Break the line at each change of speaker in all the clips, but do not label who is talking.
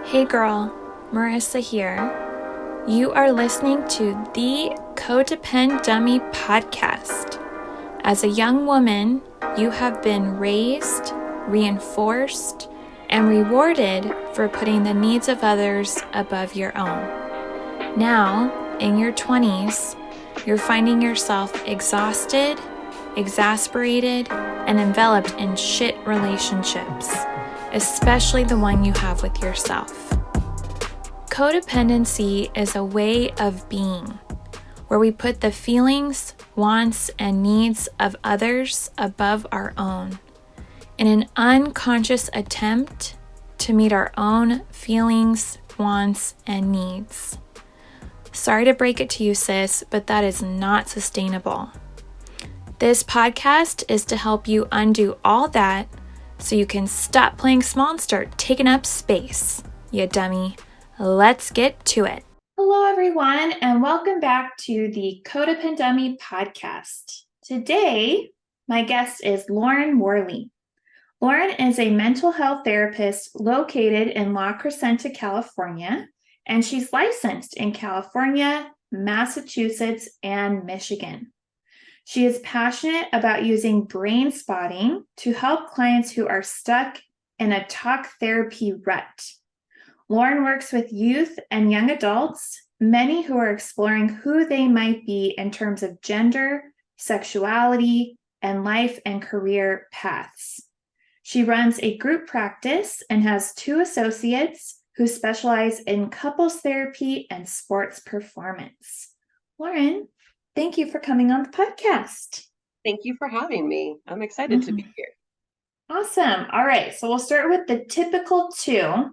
Hey girl, Marissa here. You are listening to the Codependent Dummy podcast. As a young woman, you have been raised, reinforced, and rewarded for putting the needs of others above your own. Now, in your 20s, you're finding yourself exhausted, exasperated, and enveloped in shit relationships, especially the one you have with yourself. Codependency is a way of being where we put the feelings, wants, and needs of others above our own in an unconscious attempt to meet our own feelings, wants, and needs. Sorry to break it to you, sis, but that is not sustainable. This podcast is to help you undo all that so you can stop playing small and start taking up space, you dummy. Let's get to it. Hello, everyone, and welcome back to the Codependent Dummy podcast. Today, my guest is Lauren Worley. Lauren is a mental health therapist located in La Crescenta, California, and she's licensed in California, Massachusetts, and Michigan. She is passionate about using Brainspotting to help clients who are stuck in a talk therapy rut. Lauren works with youth and young adults, many who are exploring who they might be in terms of gender, sexuality, and life and career paths. She runs a group practice and has 2 associates who specialize in couples therapy and sports performance. Lauren, thank you for coming on the podcast.
Thank you for having me. I'm excited to be here.
Awesome. All right. So we'll start with the typical 2.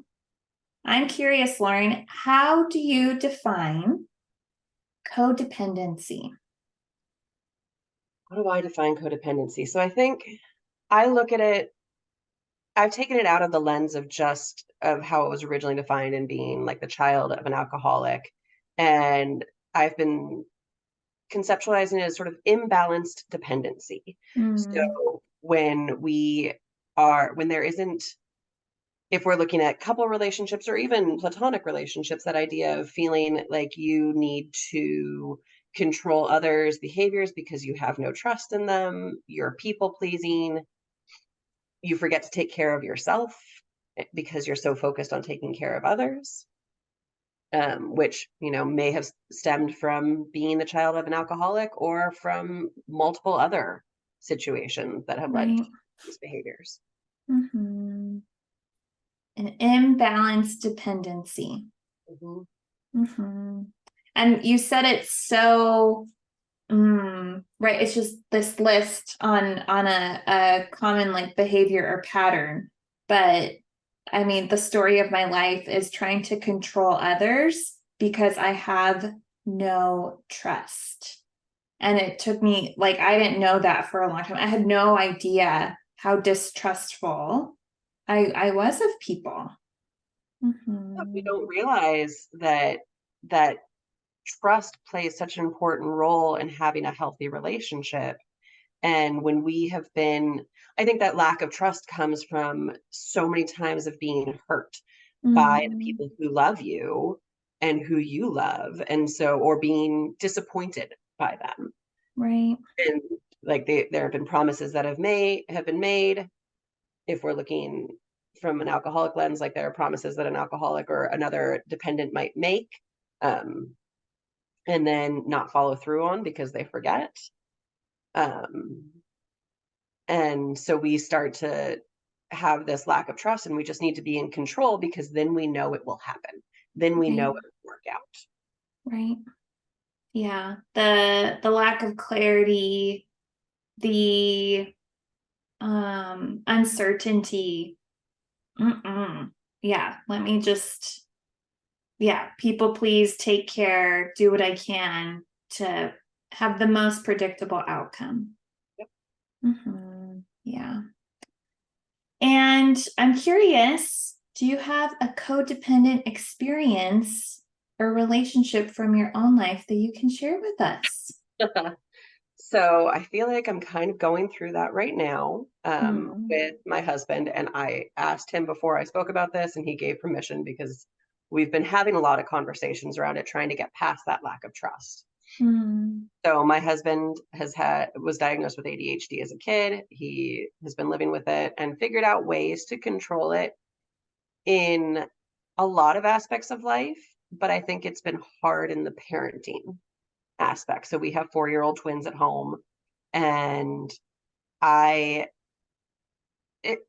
I'm curious, Lauren, how do you define codependency?
How do I define codependency? So I think I look at it, I've taken it out of the lens of just of how it was originally defined in being like the child of an alcoholic. And I've been conceptualizing it as sort of imbalanced dependency. So when there isn't, if we're looking at couple relationships or even platonic relationships, that idea of feeling like you need to control others' behaviors because you have no trust in them, you're people pleasing, you forget to take care of yourself because you're so focused on taking care of others, which, may have stemmed from being the child of an alcoholic or from multiple other situations that have led to these behaviors.
Mm-hmm. An imbalanced dependency. And you said it so right. It's just this list on a common like behavior or pattern. But I mean, the story of my life is trying to control others because I have no trust. And it took me, like, I didn't know that for a long time. I had no idea how distrustful I was of people.
We don't realize that trust plays such an important role in having a healthy relationship. And when we have been, I think that lack of trust comes from so many times of being hurt by the people who love you and who you love. And so, or being disappointed by them.
Right.
And like there have been promises that have been made. If we're looking from an alcoholic lens, like there are promises that an alcoholic or another dependent might make, and then not follow through on because they forget. And so we start to have this lack of trust, and we just need to be in control because then we know it will happen. Then we know it will work out.
Right. Yeah. The lack of clarity, the uncertainty. Yeah. Let me just, people please, take care, do what I can to have the most predictable outcome.
Yep.
Yeah. And I'm curious, do you have a codependent experience or relationship from your own life that you can share with us?
So I feel like I'm kind of going through that right now
Mm.
with my husband. And I asked him before I spoke about this, and he gave permission because we've been having a lot of conversations around it, trying to get past that lack of trust.
Mm.
So my husband was diagnosed with ADHD as a kid. He has been living with it and figured out ways to control it in a lot of aspects of life, but I think it's been hard in the parenting aspect. So we have 4-year-old twins at home, and I it,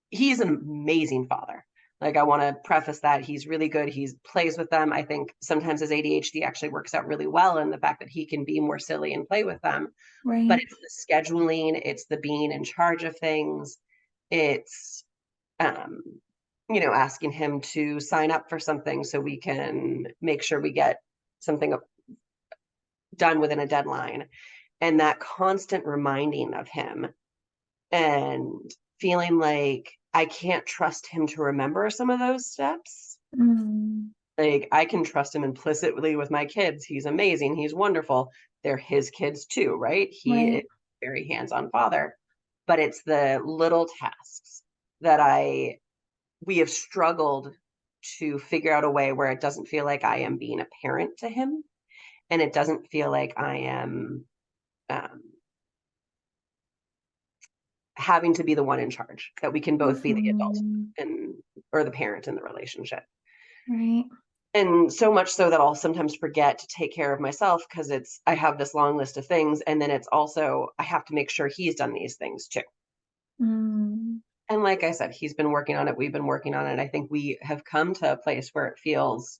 he's an amazing father. Like, I want to preface that he's really good. He plays with them. I think sometimes his ADHD actually works out really well in the fact that he can be more silly and play with them. But
Right.
it's the scheduling, it's the being in charge of things, it's um, asking him to sign up for something so we can make sure we get something done within a deadline. And that constant reminding of him, and feeling like I can't trust him to remember some of those steps.
Mm.
Like, I can trust him implicitly with my kids. He's amazing. He's wonderful. They're his kids too, right? He is
Right.
a very hands-on father. But it's the little tasks that we have struggled to figure out a way where it doesn't feel like I am being a parent to him, and it doesn't feel like I am um, having to be the one in charge, that we can both be the adult
Mhm.
and or the parent in the relationship.
Right.
And so much so that I'll sometimes forget to take care of myself because I have this long list of things, and then it's also I have to make sure he's done these things too.
Mm.
And like I said, he's been working on it, we've been working on it. I think we have come to a place where it feels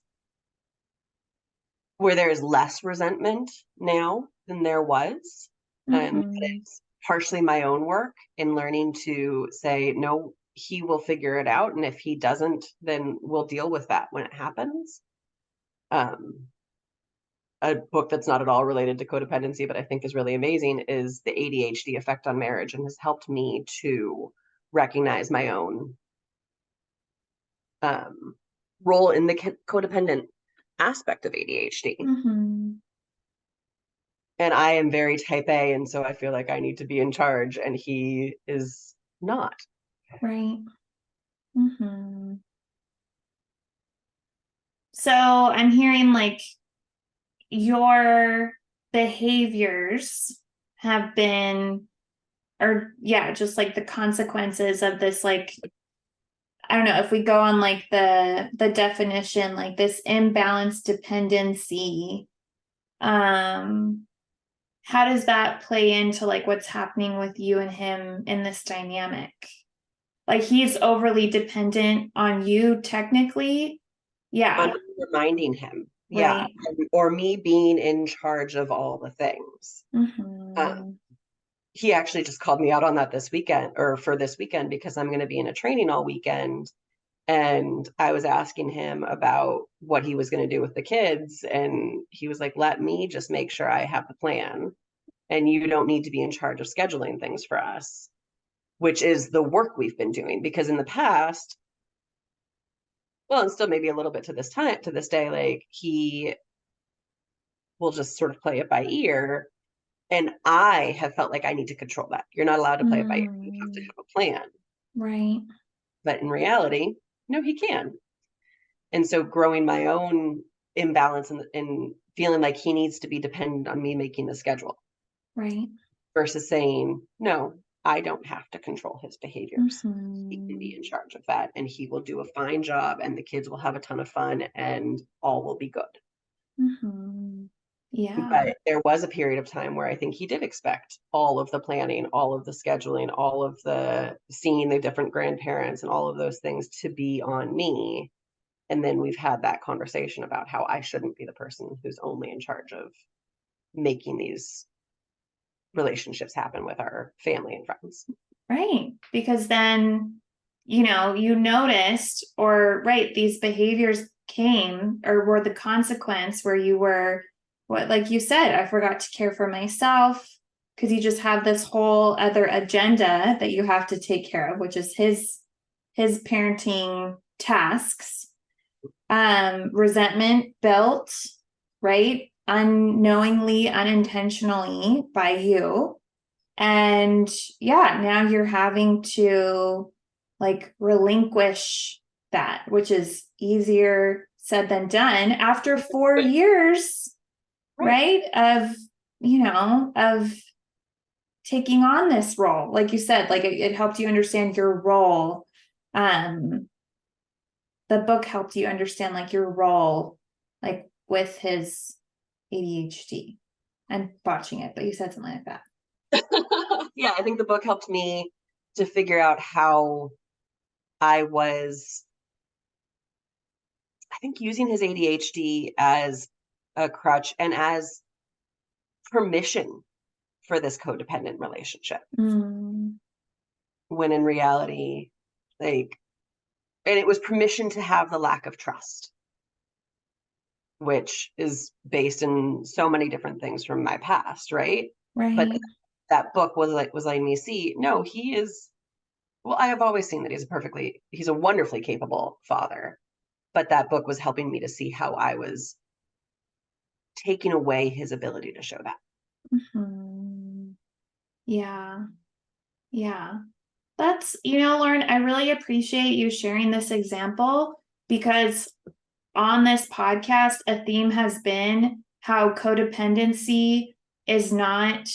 where there is less resentment now than there was. And
Mhm.
it's partially my own work in learning to say, no, he will figure it out. And if he doesn't, then we'll deal with that when it happens. Um, a book that's not at all related to codependency, but I think is really amazing, is The ADHD Effect on Marriage, and has helped me to recognize my own um, role in the codependent aspect of ADHD.
Mhm.
And I am very type A, and so I feel like I need to be in charge, and he is not.
Right. Mhm. So I'm hearing like your behaviors have been, or yeah, just like the consequences of this, like, I don't know if we go on like the definition, like this imbalanced dependency, um, how does that play into like what's happening with you and him in this dynamic? Like he's overly dependent on you technically.
On
Yeah,
reminding him, yeah,
right.
or me being in charge of all the things. Um,
Mm-hmm.
he actually just called me out on that this weekend, or for this weekend, because I'm going to be in a training all weekend. And I was asking him about what he was going to do with the kids. And he was like, let me just make sure I have the plan. And you don't need to be in charge of scheduling things for us, which is the work we've been doing. Because in the past, well, and still maybe a little bit to this day, like, he will just sort of play it by ear. And I have felt like I need to control that. You're not allowed to play it by ear. You have to
Mm,
have a plan.
right.
But in reality, no, he can. And so growing my own imbalance and feeling like he needs to be dependent on me making the schedule
Right.
versus saying, no, I don't have to control his behaviors. He can
Mm-hmm.
be in charge of that, and he will do a fine job, and the kids will have a ton of fun, and all will be good.
Mm-hmm. Yeah.
But there was a period of time where I think he did expect all of the planning, all of the scheduling, all of the seeing the different grandparents and all of those things to be on me. And then we've had that conversation about how I shouldn't be the person who's only in charge of making these relationships happen with our family and friends.
Right. Because then, you noticed, or right, these behaviors came or were the consequence where you were, what, like you said, I forgot to care for myself because you just have this whole other agenda that you have to take care of, which is his parenting tasks. Resentment built, right? unknowingly, unintentionally by you. And yeah, now you're having to like relinquish that, which is easier said than done after 4 years,
Right.
right? Of taking on this role. Like you said, like it helped you understand your role. Um, the book helped you understand like your role, like with his ADHD. I'm botching it, but you said something like that.
Yeah, I think the book helped me to figure out how I was, I think, using his ADHD as a crutch and as permission for this codependent relationship.
Mm.
When in reality, like, and it was permission to have the lack of trust, which is based in so many different things from my past, right? But
Right.
that book was letting me see, no, he is, well, I have always seen that he's a wonderfully capable father. But that book was helping me to see how I was taking away his ability to show that.
Mhm. Yeah. Yeah. That's, Lauren, I really appreciate you sharing this example because on this podcast, a theme has been how codependency is not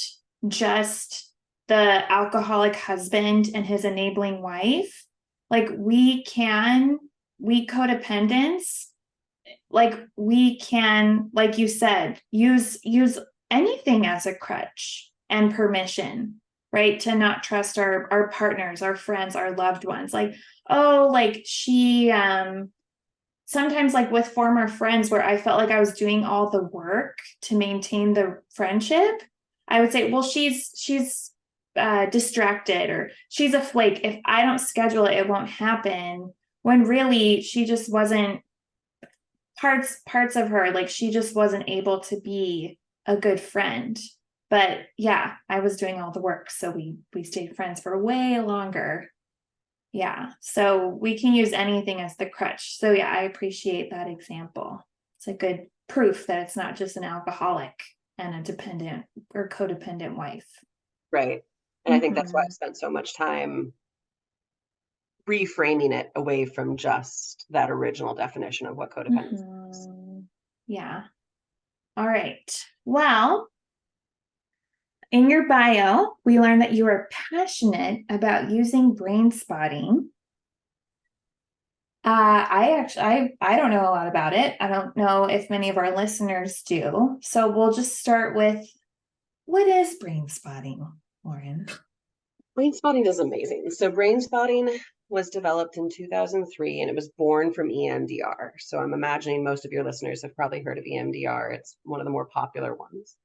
just the alcoholic husband and his enabling wife. Like we codependents, like we can, like you said, use anything as a crutch and permission, right? To not trust our partners, our friends, our loved ones. Like, oh, like she sometimes like with former friends where I felt like I was doing all the work to maintain the friendship, I would say, well, she's distracted or she's a flake. If I don't schedule it, it won't happen. When really she just wasn't parts of her, like she just wasn't able to be a good friend. But yeah, I was doing all the work, so we stayed friends for way longer. Yeah, so we can use anything as the crutch. So yeah, I appreciate that example. It's a good proof that it's not just an alcoholic and a dependent or codependent wife.
Right. And I think that's why I
Mm-hmm.
spent so much time reframing it away from just that original definition of what codependency is.
Mm-hmm. Yeah. All right. Well, in your bio, we learned that you are passionate about using brain spotting. I don't know a lot about it. I don't know if many of our listeners do. So we'll just start with what is brain spotting, Lauren?
Brainspotting is amazing. So Brainspotting was developed in 2003 and it was born from EMDR. So I'm imagining most of your listeners have probably heard of EMDR. It's one of the more popular ones,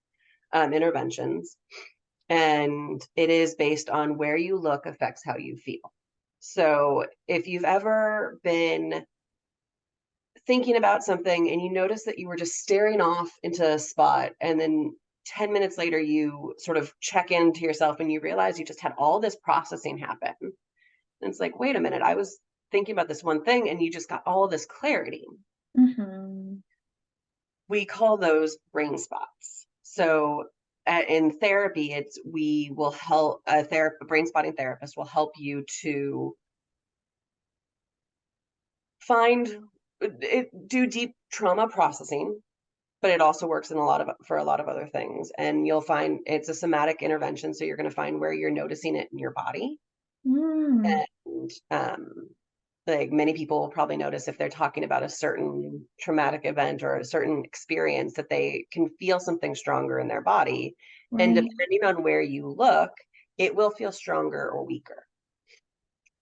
interventions. And it is based on where you look affects how you feel. So if you've ever been thinking about something and you notice that you were just staring off into a spot and then 10 minutes later you sort of check into yourself and you realize you just had all this processing happen. And it's like, wait a minute, I was thinking about this one thing and you just got all this clarity.
Mm-hmm.
We call those brain spots. So in therapy, we will help a brain spotting therapist will help you to do deep trauma processing, but it also works for a lot of other things. And you'll find it's a somatic intervention, so you're going to find where you're noticing it in your body.
Mm.
And like many people will probably notice if they're talking about a certain traumatic event or a certain experience that they can feel something stronger in their body. And
Right.
depending on where you look, it will feel stronger or weaker.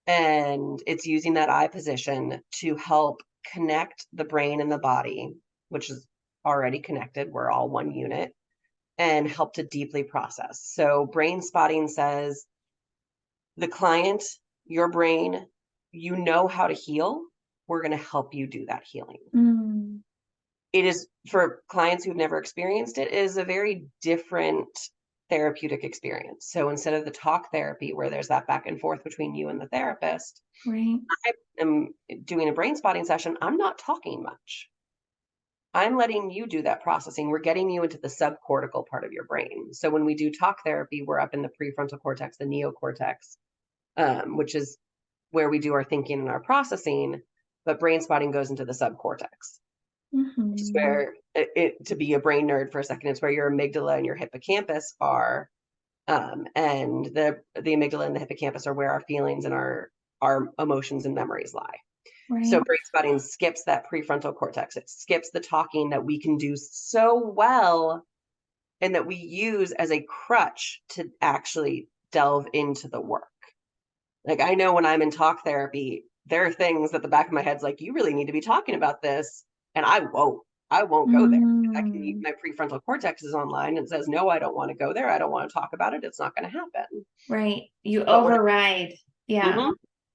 And it's using that eye position to help connect the brain and the body, which is already connected. We're all one unit, and help to deeply process. So brain spotting says the client, your brain, you know how to heal. We're going to help you do that healing.
Mm.
It is, for clients who've never experienced it, is a very different therapeutic experience. So instead of the talk therapy where there's that back and forth between you and the therapist,
Right.
I am doing a brain spotting session. I'm not talking much. I'm letting you do that processing. We're getting you into the subcortical part of your brain. So when we do talk therapy, we're up in the prefrontal cortex, the neocortex, which is where we do our thinking and our processing. But brain spotting goes into the subcortex, which is
Mm-hmm.
where to be a brain nerd for a second, it's where your amygdala and your hippocampus are. And the amygdala and the hippocampus are where our feelings and our emotions and memories lie. So
Right.
brain spotting skips that prefrontal cortex. It skips the talking that we can do so well and that we use as a crutch to actually delve into the work. Like I know when I'm in talk therapy, there are things at the back of my head's like, you really need to be talking about this. And I won't. I won't go there.
Mm,
My prefrontal cortex is online and says, no, I don't want to go there. I don't want to talk about it. It's not going to happen.
right. You
But when
override. Yeah.
Mhm,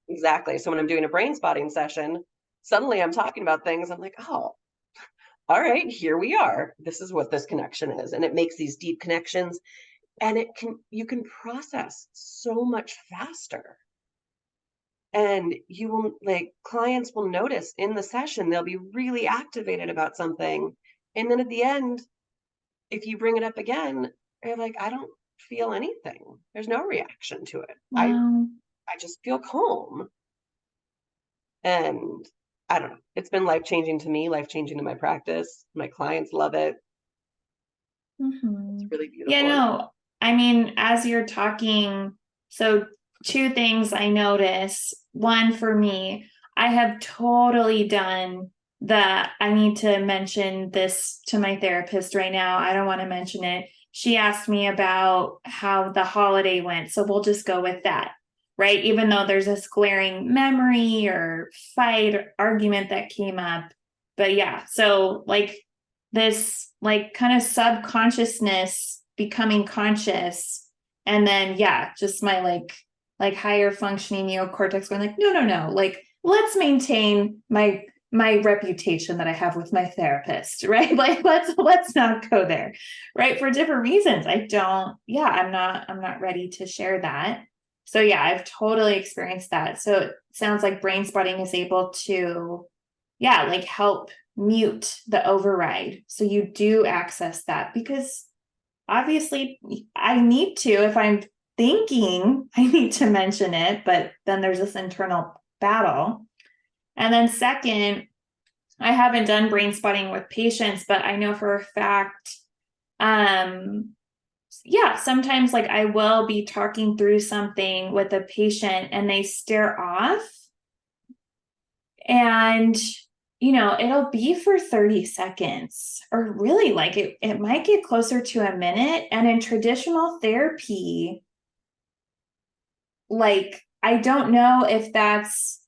exactly. So when I'm doing a brain spotting session, suddenly I'm talking about things. I'm like, oh, all right, here we are. This is what this connection is. And it makes these deep connections and you can process so much faster. And you will like clients will notice in the session, they'll be really activated about something. And then at the end, if you bring it up again, they're like, I don't feel anything. There's no reaction to it.
Wow.
I just feel calm. And I don't know. It's been life changing to me, life changing to my practice. My clients love it. It's
Mm-hmm.
really
Yeah,
beautiful.
no, I mean, as you're talking, so two things I notice. One for me, I have totally done the I need to mention this to my therapist right now. I don't want to mention it. She asked me about how the holiday went. So we'll just go with that, right? Even though there's this glaring memory or fight or argument that came up. But yeah, so like this like kind of subconsciousness becoming conscious, and then yeah, just my like higher functioning neocortex going like no, like let's maintain my reputation that I have with my therapist, right? Like let's not go there, right? For different reasons. I don't, yeah, I'm not ready to share that. So yeah, I've totally experienced that. So it sounds like brain spotting is able to, yeah, like help mute the override. So you do access that because obviously I need to, if I'm thinking I need to mention it, but then there's this internal battle. And then second, I haven't done brain spotting with patients, but I know for a fact, um, yeah, sometimes like I will be talking through something with a patient and they stare off, and it'll be for 30 seconds or really like it might get closer to a minute. And in traditional therapy, like I don't know if that's,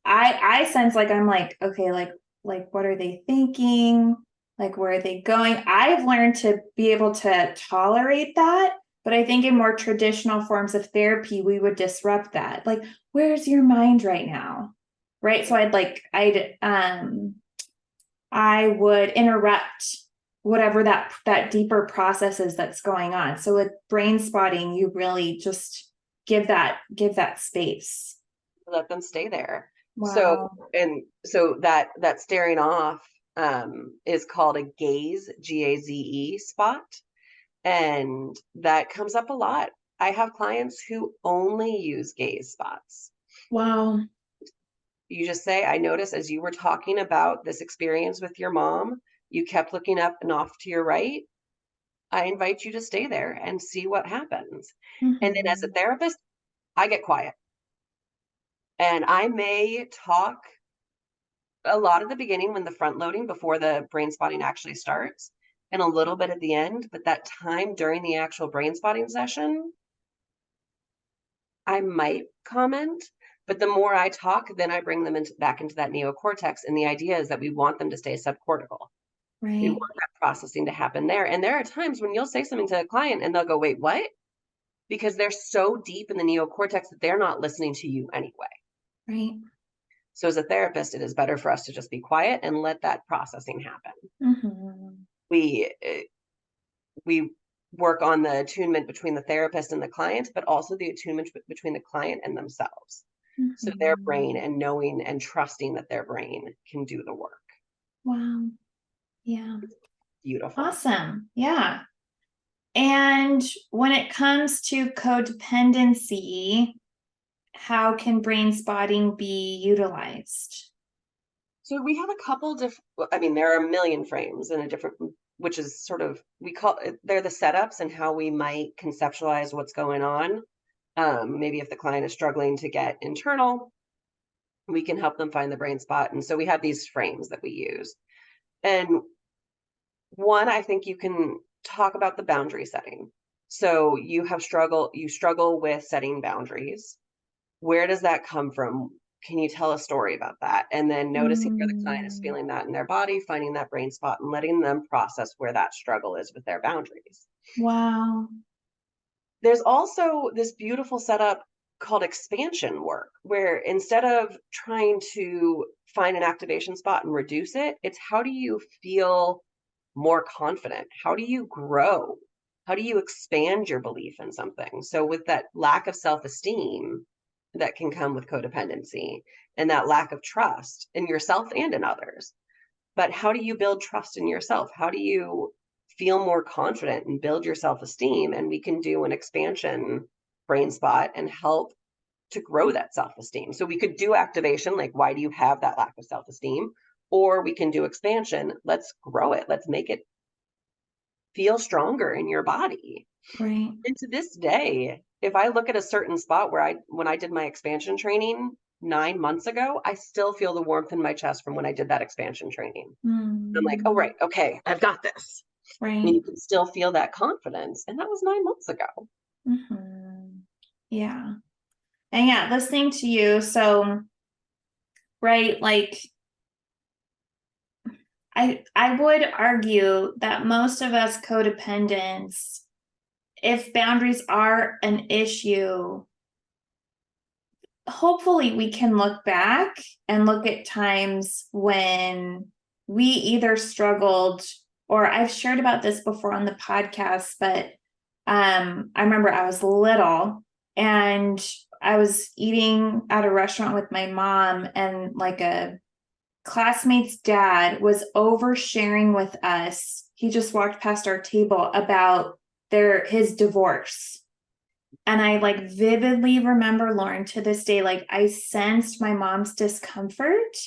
I sense like I'm like, okay, like what are they thinking? Like where are they going? I've learned to be able to tolerate that, but I think in more traditional forms of therapy, we would disrupt that. Like, where's your mind right now? Right. So I would interrupt whatever that deeper process is that's going on. So with brain spotting, you really just give that space.
Let them stay there. So
Wow.
and so that staring off is called a gaze spot. And that comes up a lot. I have clients who only use gaze spots.
Wow.
You just say, I noticed as you were talking about this experience with your mom, you kept looking up and off to your right. I invite you to stay there and see what happens. And then as a
Mm-hmm.
therapist, I get quiet and I may talk a lot at the beginning when the front loading before the brain spotting actually starts and a little bit at the end. But that time during the actual brain spotting session, I might comment. But the more I talk, then I bring them back into that neocortex. And the idea is that we want them to stay subcortical. We
Right.
want that processing to happen there. And there are times when you'll say something to a client and they'll go, wait, what? Because they're so deep in the neocortex that they're not listening to you anyway.
Right.
So as a therapist, it is better for us to just be quiet and let that processing happen.
Mm-hmm.
We we work on the attunement between the therapist and the client, but also the attunement between the client and themselves. So their brain
Mm-hmm.
and knowing and trusting that their brain can do the work.
Wow. Yeah.
Beautiful.
Awesome. Yeah. And when it comes to codependency, how can brain spotting be utilized?
So we have a couple different, I mean, there are a million frames in a different, which is sort of, we call it, they're the setups and how we might conceptualize what's going on. Maybe if the client is struggling to get internal, we can help them find the brain spot. And so we have these frames that we use. And one, I think you can talk about the boundary setting. So you struggle with setting boundaries. Where does that come from? Can you tell a story about that? And then noticing where the client is
Mm,
feeling that in their body, finding that brain spot and letting them process where that struggle is with their boundaries.
wow.
There's also this beautiful setup called expansion work, where instead of trying to find an activation spot and reduce it, it's how do you feel more confident? How do you grow? How do you expand your belief in something? So, with that lack of self esteem that can come with codependency and that lack of trust in yourself and in others, but how do you build trust in yourself? How do you feel more confident and build your self esteem? And we can do an expansion brain spot and help to grow that self esteem. So we could do activation, like, why do you have that lack of self esteem? Or we can do expansion. Let's grow it. Let's make it feel stronger in your body.
Right.
And to this day, if I look at a certain spot where when I did my expansion training 9 months ago, I still feel the warmth in my chest from when I did that expansion training. I'm like, oh,
Mm,
right. Okay. I've got this. And
right.
you can still feel that confidence. And that was 9 months ago.
Mm-hmm. Yeah. And yeah, listening to you. So, right, like I would argue that most of us codependents, if boundaries are an issue, hopefully we can look back and look at times when we either struggled, or I've shared about this before on the podcast, but I remember I was little and I was eating at a restaurant with my mom, and like a classmate's dad was oversharing with us. He just walked past our table about his divorce. And I like vividly remember, Lauren, to this day, like I sensed my mom's discomfort,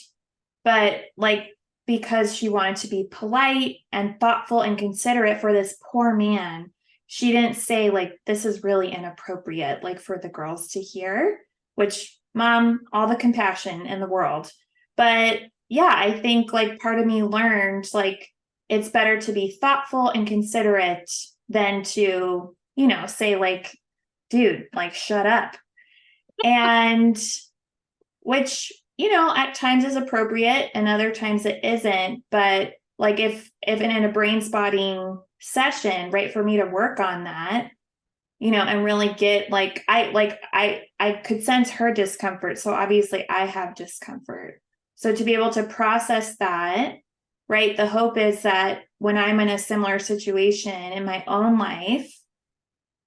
but like because she wanted to be polite and thoughtful and considerate for this poor man, she didn't say like this is really inappropriate, like for the girls to hear, which mom, all the compassion in the world. But yeah, I think like part of me learned like it's better to be thoughtful and considerate than to, say like, dude, like shut up. And which, at times is appropriate and other times it isn't. But like if in a brain spotting session, right, for me to work on that, and really get I could sense her discomfort. So obviously I have discomfort. So to be able to process that, right, the hope is that when I'm in a similar situation in my own life,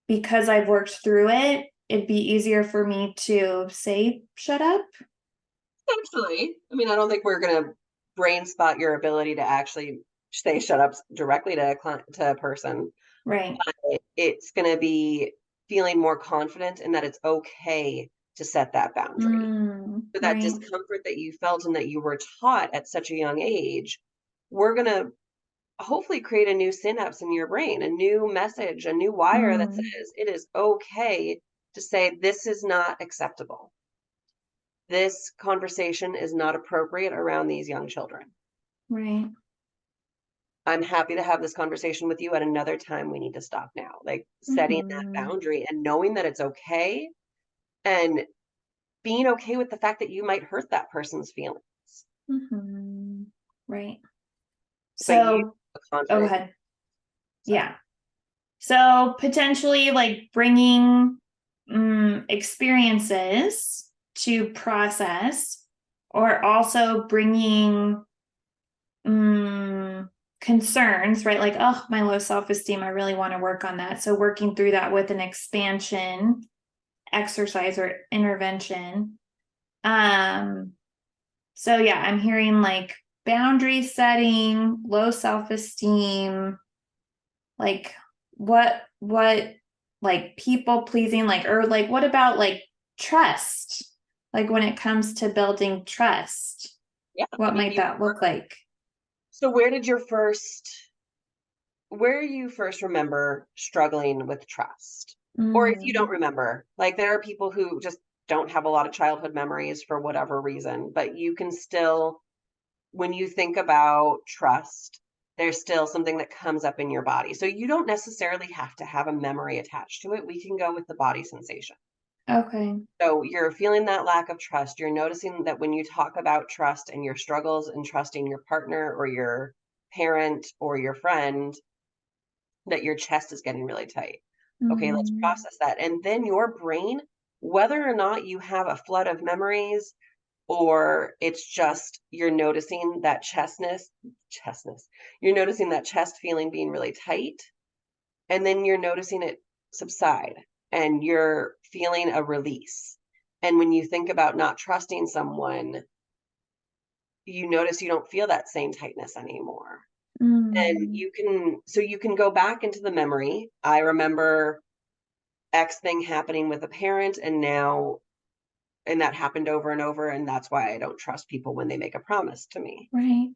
because I've worked through it, it'd be easier for me to say, shut up.
Actually, I mean, I don't think we're going to brain spot your ability to actually say shut up directly to to a person.
Right.
It's going to be feeling more confident in that it's okay to set that boundary. So that
Right.
discomfort that you felt and that you were taught at such a young age, we're going to hopefully create a new synapse in your brain, a new message, a new wire that
Mm,
says it is okay to say this is not acceptable. This conversation is not appropriate around these young children.
right.
I'm happy to have this conversation with you at another time. We need to stop now. Like setting that
Mm-hmm.
boundary and knowing that it's okay and being okay with the fact that you might hurt that person's feelings.
Mm-hmm. Right.
But you
So,
feel
oh, go
confident.
ahead.
Sorry.
Yeah. So potentially like bringing experiences to process, or also bringing concerns, right? Like, oh, my low self-esteem, I really want to work on that. So working through that with an expansion exercise or intervention. So yeah, I'm hearing like boundary setting, low self-esteem, like what like people pleasing, like, or like what about like trust? Like when it comes to building trust,
Yeah.
what might that look like?
So where you first remember struggling with trust? Or if you don't
Mm,
remember, like there are people who just don't have a lot of childhood memories for whatever reason, but you can still, when you think about trust, there's still something that comes up in your body. So you don't necessarily have to have a memory attached to it. We can go with the body sensation.
okay.
So you're feeling that lack of trust. You're noticing that when you talk about trust and your struggles in trusting your partner or your parent or your friend, that your chest is getting really tight. Okay, let's
Mm,
process that. And then your brain, whether or not you have a flood of memories or it's just you're noticing that chestness, you're noticing that chest feeling being really tight, and then you're noticing it subside and you're feeling a release. And when you think about not trusting someone, you notice you don't feel that same tightness anymore. And
mm,
you can go back into the memory. I remember X thing happening with a parent, and that happened over and over, and that's why I don't trust people when they make a promise to me.
right.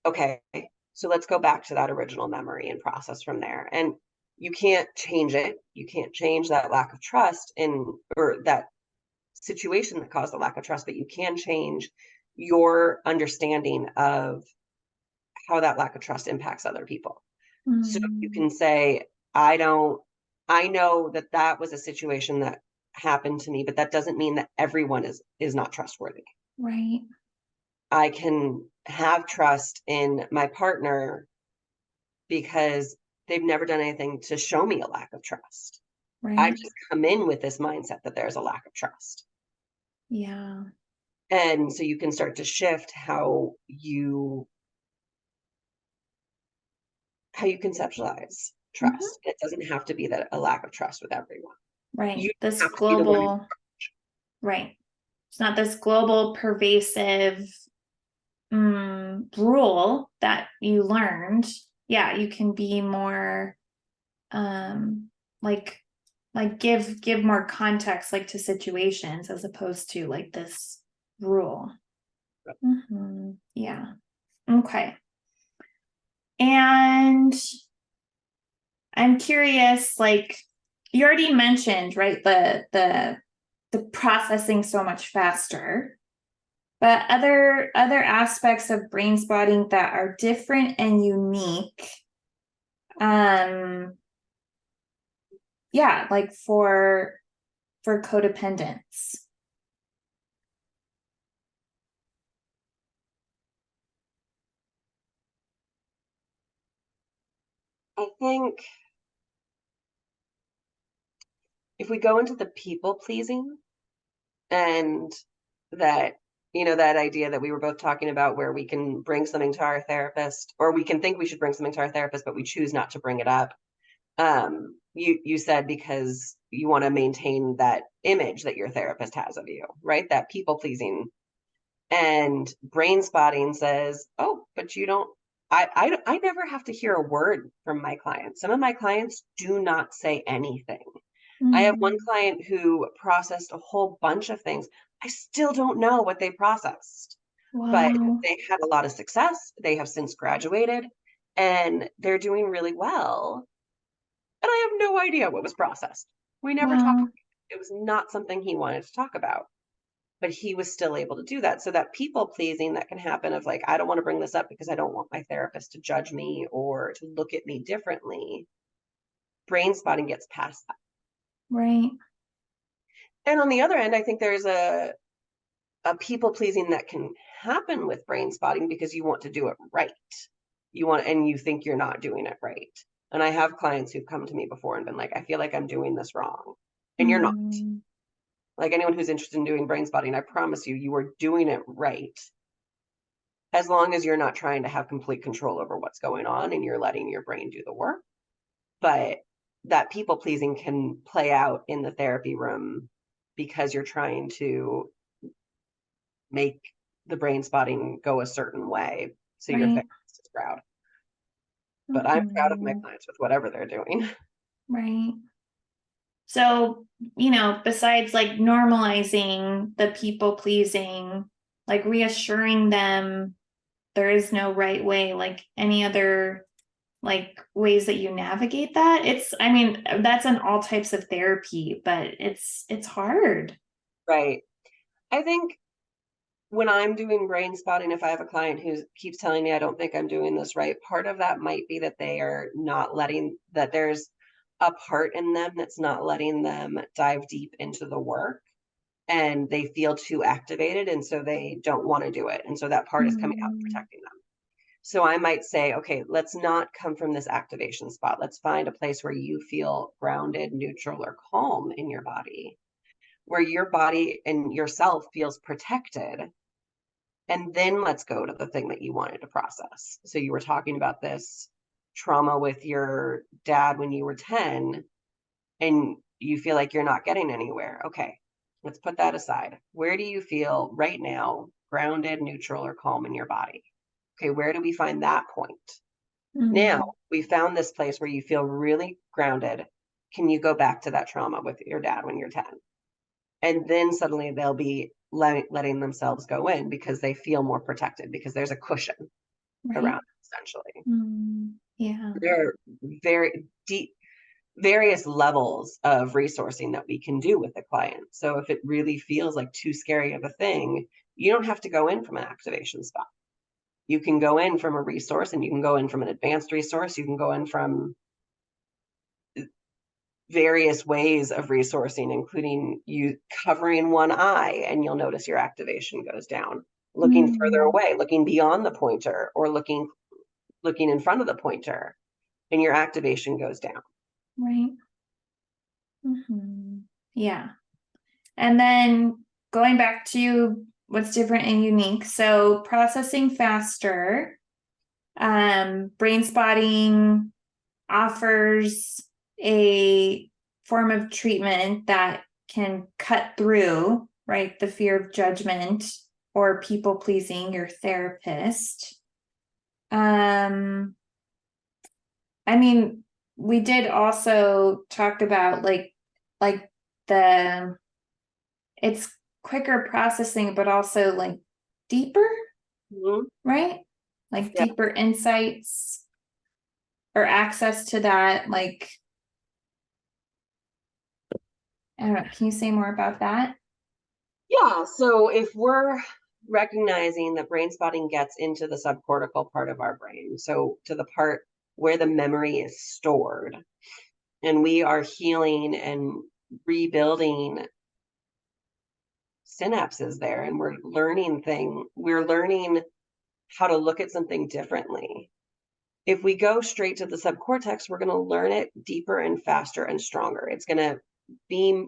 Okay, so let's go back to that original memory and process from there. And you can't change it. You can't change that lack of trust or that situation that caused the lack of trust, but you can change your understanding of how that lack of trust impacts other people. So you
Mm,
can say, I don't, I know that that was a situation that happened to me, but that doesn't mean that everyone is not trustworthy.
right,
I can have trust in my partner because they've never done anything to show me a lack of trust. I
right.
just come in with this mindset that there's a lack of trust.
Yeah.
And so you can start to shift how you conceptualize
Hmm.
trust. It doesn't have to be that a lack of trust with everyone.
Right.
You
This
have to be the one.
global, right. It's not this global pervasive rule that you learned. Yeah, you can be more um like give more context like to situations as opposed to like this rule. Yeah. Okay. And I'm curious, like you already mentioned, right, the processing so much faster, but other aspects of brain spotting that are different and unique. Um, yeah, like for codependence.
I think if we go into the people pleasing and that, that idea that we were both talking about where we can bring something to our therapist, or we can think we should bring something to our therapist, but we choose not to bring it up. You said because you want to maintain that image that your therapist has of you, right? That people pleasing. And brain spotting says, oh, but you don't. I never have to hear a word from my clients. Some of my clients do not say anything. I have one
Mm,
client who processed a whole bunch of things. I still don't know what they processed, but
wow.
they had a lot of success. They have since graduated and they're doing really well. And I have no idea what was processed. We never talked.
Wow.
It was not something he wanted to talk about, but he was still able to do that. So that people pleasing that can happen of like, I don't want to bring this up because I don't want my therapist to judge me or to look at me differently. Brain spotting gets past that.
Right.
And on the other end, I think there's a people pleasing that can happen with brain spotting because you want to do it right. And you think you're not doing it right. And I have clients who've come to me before and been like, I feel like I'm doing this wrong. And you're not.
Mm,
Like anyone who's interested in doing brain spotting, I promise you, you are doing it right. As long as you're not trying to have complete control over what's going on and you're letting your brain do the work. But that people pleasing can play out in the therapy room because you're trying to make the brain spotting go a certain way So your
Right.
therapist is proud. But I'm proud of my
Mhm.
clients with whatever they're doing.
Right. So, you know, besides like normalizing the people pleasing, like reassuring them there is no right way, like any other like ways that you navigate that. I mean, that's in all types of therapy, but it's hard.
Right. I think when I'm doing brain spotting, if I have a client who keeps telling me I don't think I'm doing this right, part of that might be that they are not letting that there's a part in them that's not letting them dive deep into the work, and they feel too activated, and so they don't want to do it. And so that part is coming out and
Mm,
protecting them. So I might say, okay, let's not come from this activation spot. Let's find a place where you feel grounded, neutral, or calm in your body, where your body and yourself feels protected. And then let's go to the thing that you wanted to process. So you were talking about this trauma with your dad when you were 10, and you feel like you're not getting anywhere. Okay, let's put that aside. Where do you feel right now grounded, neutral, or calm in your body? Okay, where do we find that point? Now
mm,
we found this place where you feel really grounded. Can you go back to that trauma with your dad when you're 10? And then suddenly they'll be letting themselves go in because they feel more protected, because there's a cushion
right.
around it, essentially.
Yeah.
There are very deep, various levels of resourcing that we can do with the client. So if it really feels like too scary of a thing, you don't have to go in from an activation spot. You can go in from a resource, and you can go in from an advanced resource. You can go in from various ways of resourcing, including you covering one eye, and you'll notice your activation goes down. Looking further
Mm,
away, looking beyond the pointer, or looking in front of the pointer, and your activation goes down.
right. Yeah. And then going back to what's different and unique. So processing faster, brain spotting offers a form of treatment that can cut through, right, the fear of judgment or people pleasing your therapist. I mean, we did also talk about like the it's quicker processing, but also like deeper,
Mhm.
right? Like
Yeah.
deeper insights or access to that. Like, I don't know, can you say more about that?
Yeah. So if we're recognizing that brain spotting gets into the subcortical part of our brain, so to the part where the memory is stored, and we are healing and rebuilding synapses there, and we're learning how to look at something differently. If we go straight to the subcortex, we're going to learn it deeper and faster and stronger. It's going to be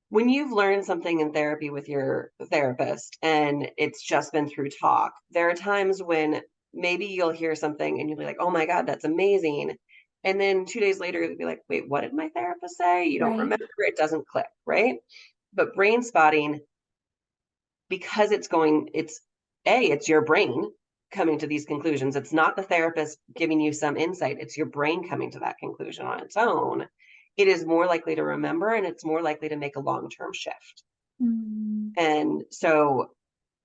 when you've learned something in therapy with your therapist and it's just been through talk. There are times when maybe you'll hear something and you'll be like, oh my God, that's amazing. And then 2 days later, you'll be like, wait, what did my therapist say? You don't
Right.
remember, it doesn't click, right? But brain spotting, because it's your brain coming to these conclusions. It's not the therapist giving you some insight. It's your brain coming to that conclusion on its own. It is more likely to remember, and it's more likely to make a long-term shift.
Mm,
And so,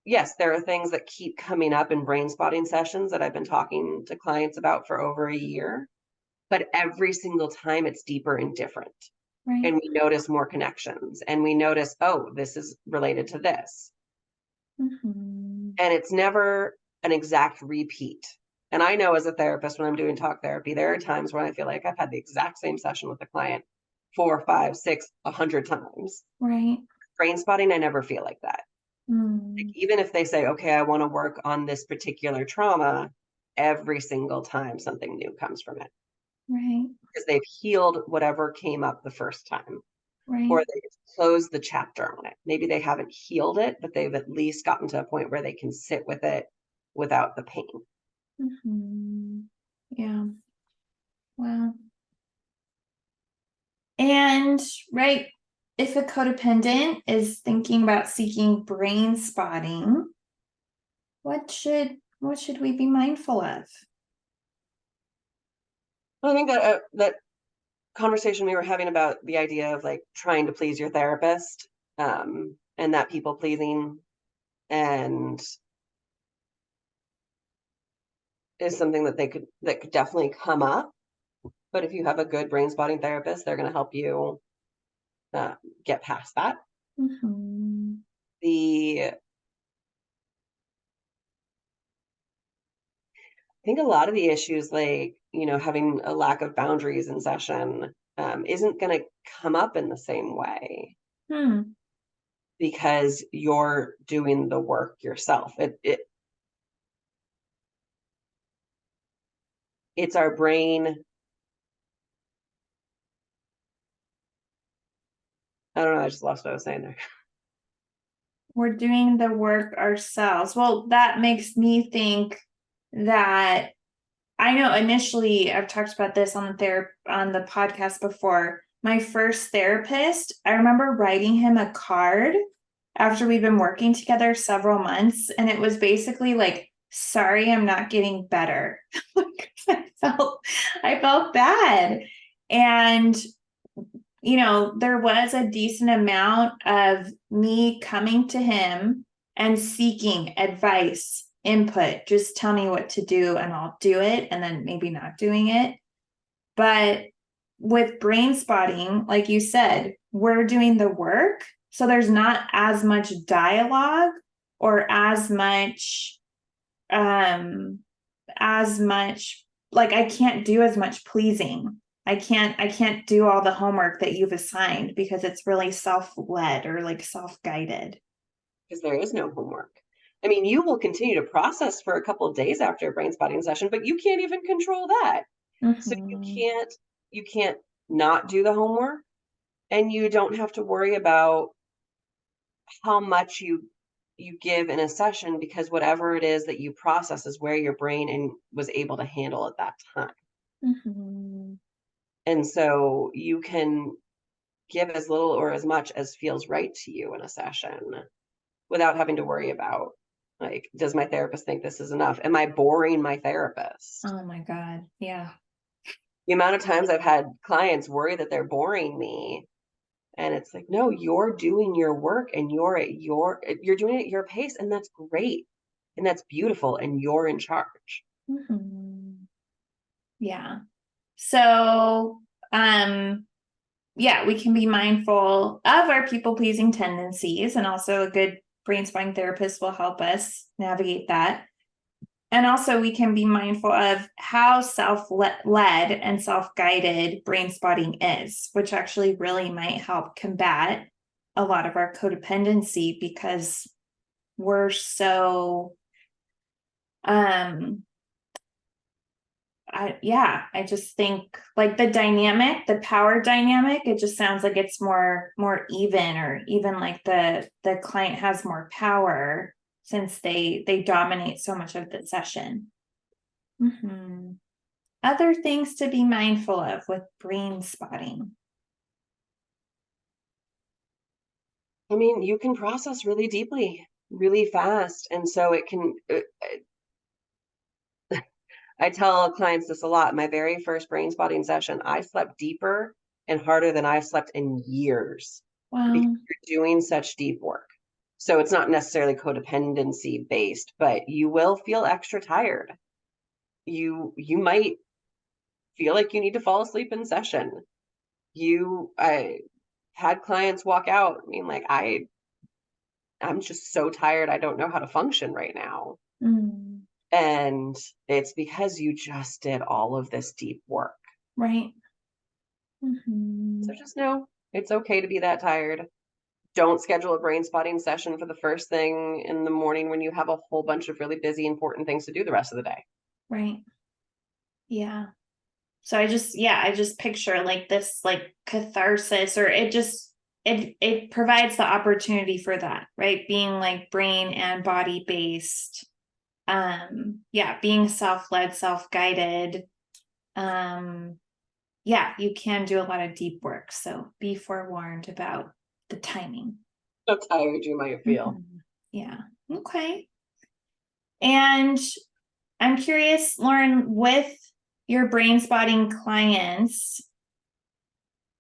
yes, there are things that keep coming up in brain spotting sessions that I've been talking to clients about for over a year, but every single time it's deeper and different.
right.
And we notice more connections, and we notice, oh, this is related to this.
Mm-hmm.
And it's never an exact repeat. And I know as a therapist, when I'm doing talk therapy, there are times when I feel like I've had the exact same session with a client 4, 5, 6, 100 times.
Right.
Brain spotting, I never feel like that. Like,
Mm,
even if they say, okay, I want to work on this particular trauma, every single time something new comes from it,
right.
because they've healed whatever came up the first time,
Right.
or they've closed the chapter on it. Maybe they haven't healed it, but they've at least gotten to a point where they can sit with it without the pain.
Yeah. Wow. And right, if a codependent is thinking about seeking brain spotting, what should What should we be mindful of?
Well, I think that that conversation we were having about the idea of like trying to please your therapist, and that people pleasing and is something that could definitely come up. But if you have a good brain spotting therapist, they're going to help you get past that.
Mm-hmm.
I think a lot of the issues, like, having a lack of boundaries in session, isn't going to come up in the same way because you're doing the work yourself. It's our brain. I don't know. I just lost what I was saying there.
We're doing the work ourselves. Well, that makes me think that I know initially I've talked about this on the podcast before. My first therapist, I remember writing him a card after we've been working together several months, and it was basically like, sorry, I'm not getting better. I felt bad. And there was a decent amount of me coming to him and seeking advice, input, just tell me what to do and I'll do it, and then maybe not doing it. But with brain spotting, like you said, we're doing the work. So there's not as much dialogue or as much, like I can't do as much pleasing. I can't do all the homework that you've assigned because it's really self-led or like self-guided.
Because there is no homework. I mean, you will continue to process for a couple of days after a brain spotting session, but you can't even control that. So you can't not do the homework, and you don't have to worry about how much you give in a session, because whatever it is that you process is where your brain was able to handle at that time. And so you can give as little or as much as feels right to you in a session without having to worry about, like, does my therapist think this is enough? Am I boring my therapist?
Oh my God. Yeah.
The amount of times I've had clients worry that they're boring me. And it's like, no, you're doing your work and you're doing it at your pace, and that's great. And that's beautiful, and you're in charge.
Yeah. So, yeah, we can be mindful of our people-pleasing tendencies, and also a good brain spotting therapist will help us navigate that. And also we can be mindful of how self-led and self-guided brain spotting is, which actually really might help combat a lot of our codependency, because we're so, I just think like the power dynamic, it just sounds like it's more even, or even like the client has more power since they dominate so much of the session. Other things to be mindful of with brain spotting.
I mean, you can process really deeply, really fast. And so it can, I tell clients this a lot. My very first brain spotting session, I slept deeper and harder than I've slept in years.
Wow.
Because you're doing such deep work. So it's not necessarily codependency based, but you will feel extra tired. You might feel like you need to fall asleep in session. I had clients walk out, I mean, like, I'm just so tired, I don't know how to function right now. And it's because you just did all of this deep work.
Right.
So just know it's okay to be that tired. Don't schedule a brain spotting session for the first thing in the morning when you have a whole bunch of really busy, important things to do the rest of the day.
Right. Yeah. So I just picture like this, like catharsis, or it provides the opportunity for that, right? Being like brain and body based. Being self-led, self-guided. You can do a lot of deep work. So be forewarned about the timing.
How tired you might feel.
Yeah. Okay. And I'm curious, Lauren, with your brain spotting clients,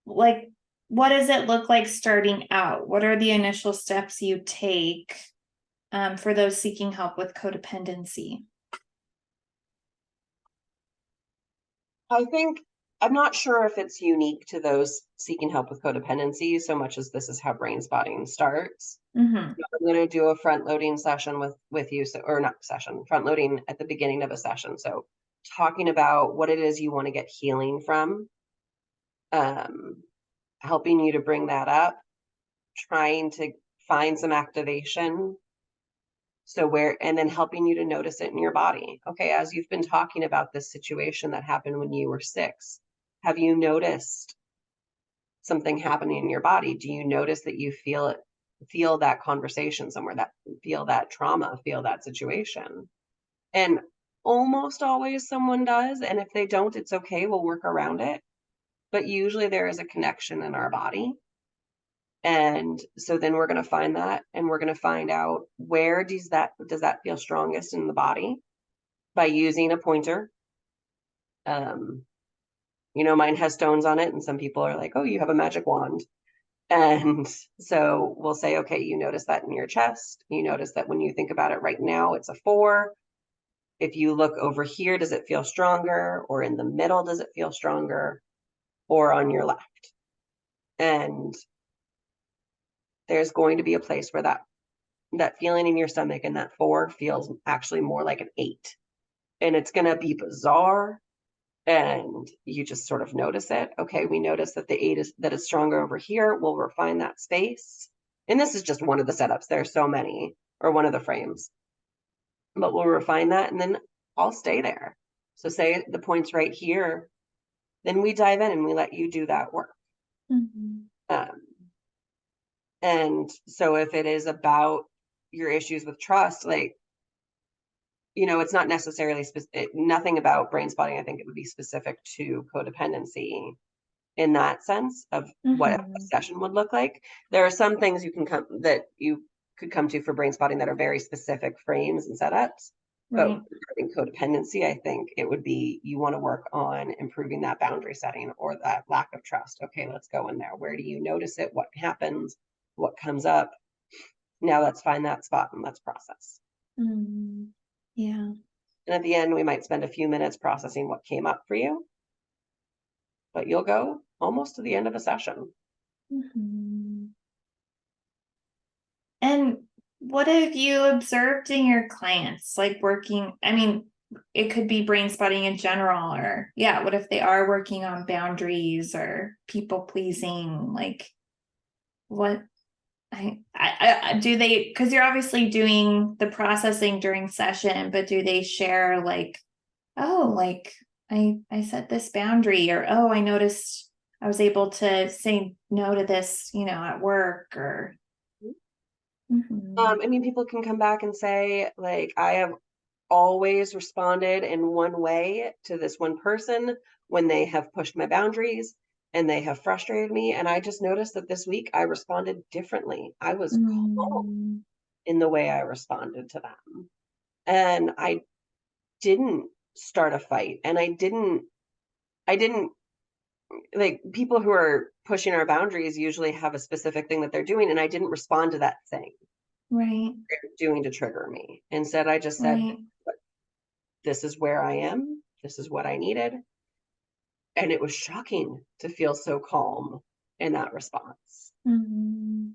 like, what does it look like starting out? What are the initial steps you take for those seeking help with codependency?
I think I'm not sure if it's unique to those seeking help with codependency so much as this is how brain spotting starts.
Mm-hmm.
I'm going to do a front loading session with you, so, or not session, front loading at the beginning of a session. So talking about what it is you want to get healing from, um, helping you to bring that up, trying to find some activation. So and then helping you to notice it in your body. Okay, as you've been talking about this situation that happened when you were 6, have you noticed something happening in your body? Do you notice that you feel that conversation somewhere, that feel that trauma, feel that situation? And almost always someone does. And if they don't, it's okay. We'll work around it. But usually there is a connection in our body. And so then we're going to find that, and we're going to find out where does that feel strongest in the body by using a pointer. Um, mine has stones on it, and some people are like, oh, you have a magic wand. And so we'll say, okay, you notice that in your chest. You notice that when you think about it right now, it's a 4. If you look over here, does it feel stronger? Or in the middle, does it feel stronger? Or on your left? And there's going to be a place where that feeling in your stomach and that 4 feels actually more like an 8. And it's going to be bizarre. And you just sort of notice it. Okay, we notice that the 8 is stronger over here. We'll refine that space. And this is just one of the setups. There's so many, or one of the frames. But we'll refine that, and then I'll stay there. So say the point's right here, then we dive in and we let you do that work.
Mm-hmm.
And so if it is about your issues with trust, like, it's not necessarily nothing about brain spotting. I think it would be specific to codependency in that sense of what a session would look like. There are some things you could come to for brain spotting that are very specific frames and setups.
Right.
But regarding codependency, I think it would be you want to work on improving that boundary setting or that lack of trust. Okay, let's go in there. Where do you notice it? What happens? What comes up? Now let's find that spot and let's process.
Mm-hmm. Yeah.
And at the end, we might spend a few minutes processing what came up for you, but you'll go almost to the end of a session.
Mm-hmm. And what have you observed in your clients, like working? I mean, it could be brain spotting in general, or what if they are working on boundaries or people pleasing? Like, what I do they, because you're obviously doing the processing during session, but do they share like, oh, like I set this boundary, or oh, I noticed I was able to say no to this, at work, or
I mean, people can come back and say, like, I have always responded in one way to this one person when they have pushed my boundaries and they have frustrated me. And I just noticed that this week I responded differently. I was calm in the way I responded to them. And I didn't start a fight. And I didn't, like, people who are pushing our boundaries usually have a specific thing that they're doing. And I didn't respond to that thing.
Right.
Doing to trigger me. Instead, I just said, this is where I am. This is what I needed. And it was shocking to feel so calm in that response.
Mm-hmm.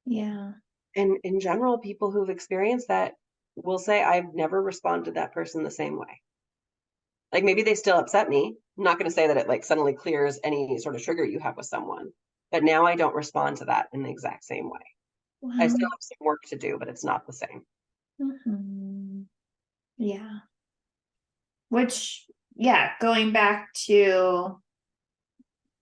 Yeah.
And in general, people who've experienced that will say, I've never responded to that person the same way. Like, maybe they still upset me. I'm not going to say that it like suddenly clears any sort of trigger you have with someone, but now I don't respond to that in the exact same way.
Wow.
I still have some work to do, but it's not the same.
Mm-hmm. Yeah. Which, going back to,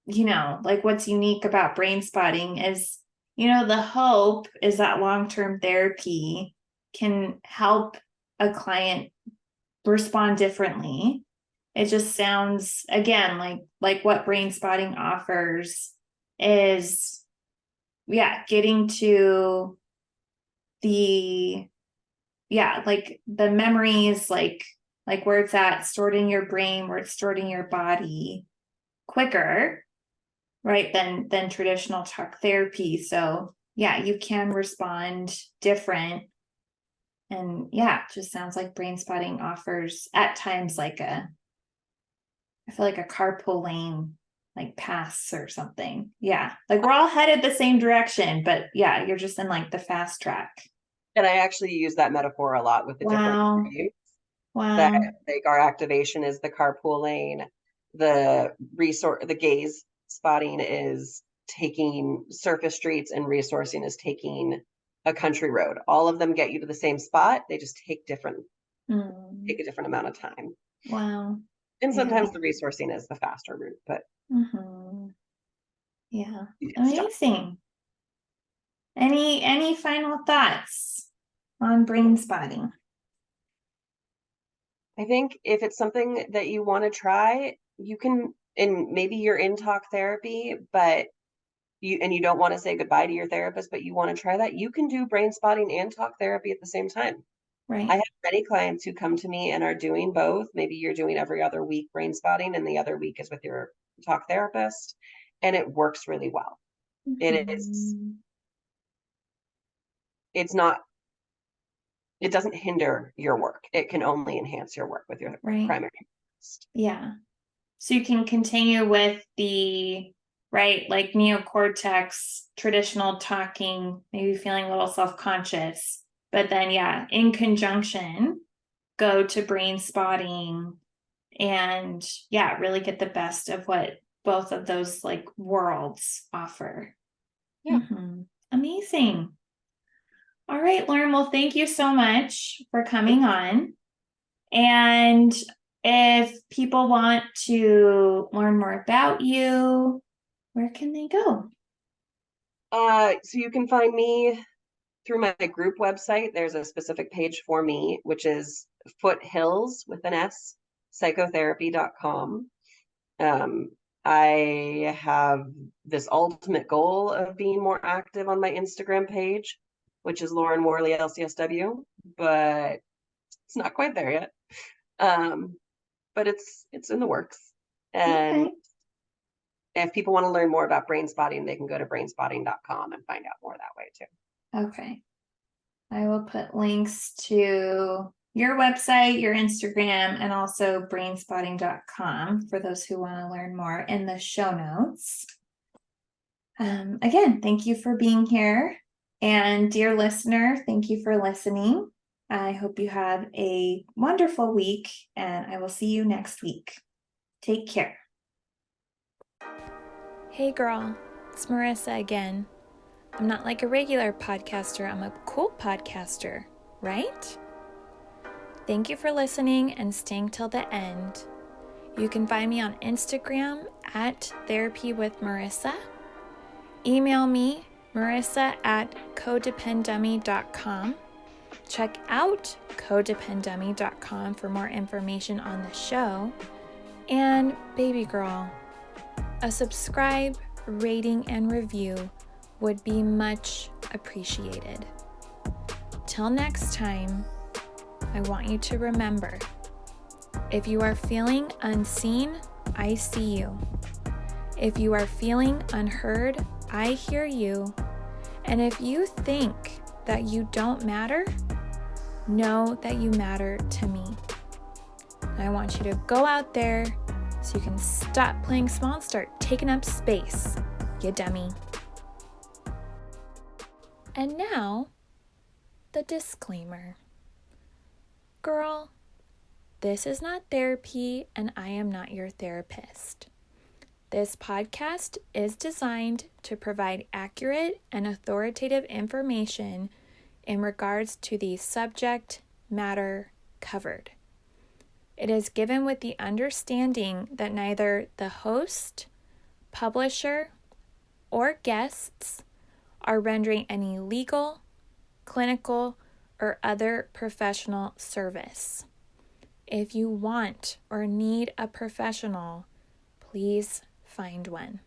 like what's unique about brain spotting is, the hope is that long-term therapy can help a client respond differently. It just sounds, again, like what brain spotting offers is, getting to the like the memories, like where it's at, stored in your brain, where it's stored in your body quicker, right, than traditional talk therapy. So yeah, you can respond different. And yeah, it just sounds like Brainspotting offers at times like I feel like a carpool lane, like pass or something. Yeah, like we're all headed the same direction, but yeah, you're just in like the fast track.
And I actually use that metaphor a lot with the different
Wow.
crews, that
Wow.
like our activation is the carpool lane, the gaze spotting is taking surface streets, and resourcing is taking a country road. All of them get you to the same spot. They just take a different amount of time.
Wow.
And
Yeah.
sometimes the resourcing is the faster route, but
Yeah.
it's tough.
Amazing. Any final thoughts on brain spotting?
I think if it's something that you want to try, you can, and maybe you're in talk therapy, but you don't want to say goodbye to your therapist, but you want to try that, you can do brain spotting and talk therapy at the same time. I
Right.
have many clients who come to me and are doing both. Maybe you're doing every other week brain spotting and the other week is with your talk therapist, and it works really well. It's not, it doesn't hinder your work. It can only enhance your work with your
Right.
primary therapist.
Yeah. So you can continue with the, right, like neocortex, traditional talking, maybe feeling a little self-conscious, but then, yeah, in conjunction, go to brain spotting and, yeah, really get the best of what both of those like worlds offer.
Yeah.
Amazing. All right, Lauren. Well, thank you so much for coming on. And if people want to learn more about you, where can they go?
So you can find me through my group website. There's a specific page for me, which is Foothills with an S, psychotherapy.com. I have this ultimate goal of being more active on my Instagram page, which is Lauren Worley LCSW, but it's not quite there yet. But it's in the works. And
Okay.
if people want to learn more about brain spotting, they can go to brainspotting.com and find out more that way too.
Okay. I will put links to your website, your Instagram, and also brainspotting.com for those who want to learn more in the show notes. Again, thank you for being here. And dear listener, thank you for listening. I hope you have a wonderful week, and I will see you next week. Take care. Hey girl, it's Marissa again. I'm not like a regular podcaster, I'm a cool podcaster, right? Thank you for listening and staying till the end. You can find me on Instagram at Therapy with Marissa. Email me, marissa@codependummy.com. Check out codependummy.com for more information on the show. And baby girl, a subscribe, rating, and review would be much appreciated. Till next time, I want you to remember, if you are feeling unseen, I see you. If you are feeling unheard, I hear you. And if you think that you don't matter, know that you matter to me. I want you to go out there so you can stop playing small and start taking up space, you dummy. And now, the disclaimer. Girl, this is not therapy and I am not your therapist. This podcast is designed to provide accurate and authoritative information in regards to the subject matter covered. It is given with the understanding that neither the host, publisher, or guests are rendering any legal, clinical, or other professional service. If you want or need a professional, please find one.